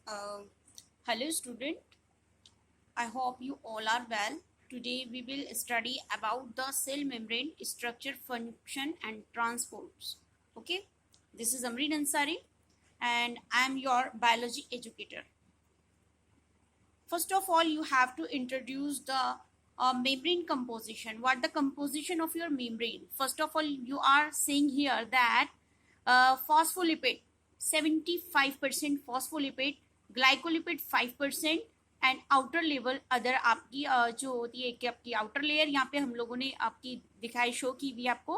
Uh, Hello student, I hope you all are well. Today we will study about the cell membrane structure, function and transports. Okay, this is Amreen Ansari and I am your biology educator. First of all, you have to introduce the membrane composition. What the composition of your membrane? First of all, you are saying here that phospholipid 75% phospholipid, glycolipid 5% and outer level other आपकी जो होती है कि आपकी outer layer यहाँ पे हम लोगों ने आपकी दिखाई शो की भी आपको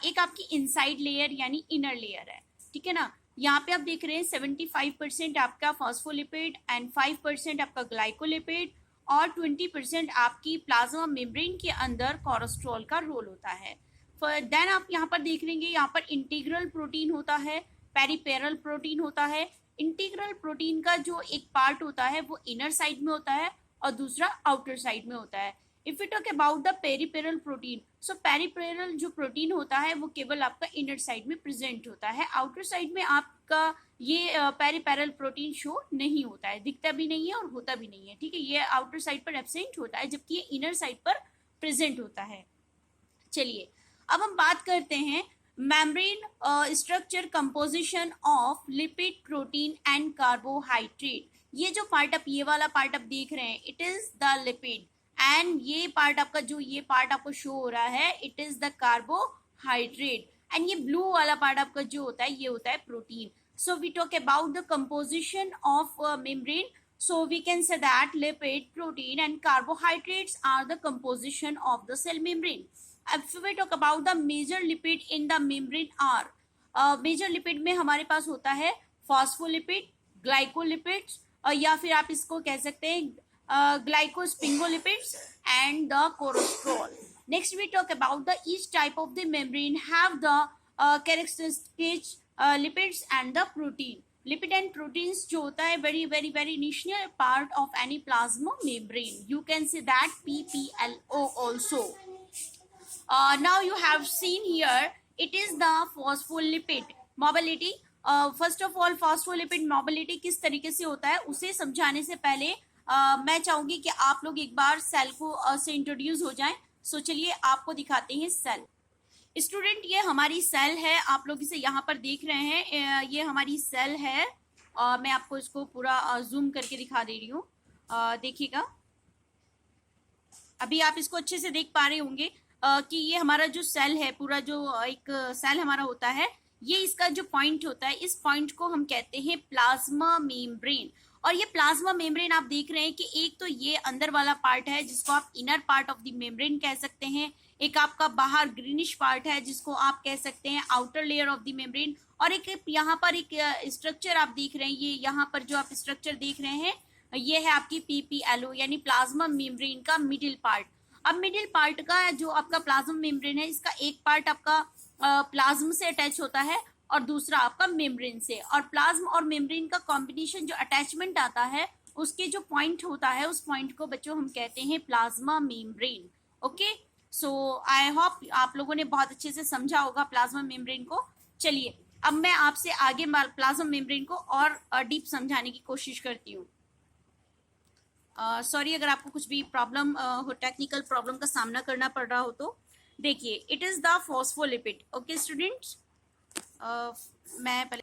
एक आपकी इनसाइड लेयर यानी इनर लेयर है, ठीक है ना। यहाँ पे आप देख रहे हैं 75% आपका फॉस्फोलिपिड एंड 5% आपका ग्लाइकोलिपिड और 20% आपकी प्लाज्मा मेम्ब्रेन के अंदर कोलेस्ट्रॉल का रोल होता है। देन आप यहाँ पर देख लेंगे, यहाँ पर इंटीग्रल प्रोटीन होता है, पेरिपेरल प्रोटीन होता है। इंटीग्रल प्रोटीन का जो एक पार्ट होता है वो इनर साइड में होता है और दूसरा आउटर साइड में होता है। If you talk about the peripheral protein, so peripheral जो प्रोटीन होता है वो केवल आपका इनर साइड में प्रेजेंट होता है, आउटर साइड में आपका ये पेरिपेरल प्रोटीन शो नहीं होता है, दिखता भी नहीं है और होता भी नहीं है, ठीक है। ये आउटर साइड पर एब्सेंट होता है जबकि ये इनर साइड पर प्रेजेंट होता है। चलिए अब हम बात करते हैं membrane structure composition of lipid protein and carbohydrate। ये जो पार्ट आप ये वाला पार्ट आप देख रहे हैं it is the lipid and ये पार्ट आपका जो ये पार्ट आपको शो हो रहा है it is the carbohydrate and ये ब्लू वाला पार्ट आपका जो होता है ये होता है protein. So we talk about the composition of membrane, so we can say that lipid, protein and carbohydrates are the composition of the cell membrane. If we talk about the major lipid in the membrane are major lipid में हमारे पास होता है phospholipid, glycolipids और या फिर आप इसको कह सकते हैं glycosphingolipids and the cholesterol. Next we talk about the each type of the membrane have the characteristics lipids and the protein. Lipid and proteins जो होता है very very very initial part of any plasma membrane, you can say that PPLO also. Now you have seen here it is the phospholipid mobility. First of all phospholipid mobility किस तरीके से होता है उसे समझाने से पहले मैं चाहूंगी कि आप लोग एक बार सेल को से इंट्रोड्यूस हो जाएं। सो चलिए आपको दिखाते हैं सेल। स्टूडेंट ये हमारी सेल है, आप लोग इसे यहाँ पर देख रहे हैं, ये हमारी सेल है और मैं आपको इसको पूरा जूम करके दिखा दे रही हूँ। देखिएगा अभी आप इसको अच्छे से देख पा रहे होंगे कि ये हमारा जो सेल है, पूरा जो एक सेल हमारा होता है, ये इसका जो पॉइंट होता है इस पॉइंट को हम कहते हैं प्लाज्मा मेम्ब्रेन। और ये प्लाज्मा मेम्ब्रेन आप देख रहे हैं कि एक तो ये अंदर वाला पार्ट है जिसको आप inner part of the membrane कह सकते हैं, एक आपका बाहर ग्रीनिश पार्ट है जिसको आप कह सकते हैं outer layer of the membrane, और एक यहाँ पर एक स्ट्रक्चर आप देख रहे हैं, ये यहाँ पर जो आप स्ट्रक्चर देख रहे हैं ये है आपकी PPLO यानी प्लाज्मा मेम्ब्रेन का मिडिल पार्ट। अब मिडिल पार्ट का जो आपका प्लाज्मा मेम्ब्रेन है इसका एक पार्ट आपका प्लाज्म से अटैच होता है और दूसरा आपका मेम्ब्रेन से, और प्लाज्म और मेम्ब्रेन का कॉम्बिनेशन जो अटैचमेंट आता है उसके जो पॉइंट होता है उस पॉइंट को बच्चों हम कहते हैं plasma membrane. Okay, so I hope आप लोगों ने बहुत अच्छे से समझा होगा प्लाज्मा मेम्ब्रेन को। चलिए अब मैं आपसे आगे प्लाज्मा मेम्ब्रेन को और डीप समझाने की कोशिश करती हूँ। सॉरी अगर आपको कुछ भी प्रॉब्लम हो, टेक्निकल प्रॉब्लम का सामना करना पड़ रहा हो तो देखिए it is the phospholipid. Okay students, मैं पहले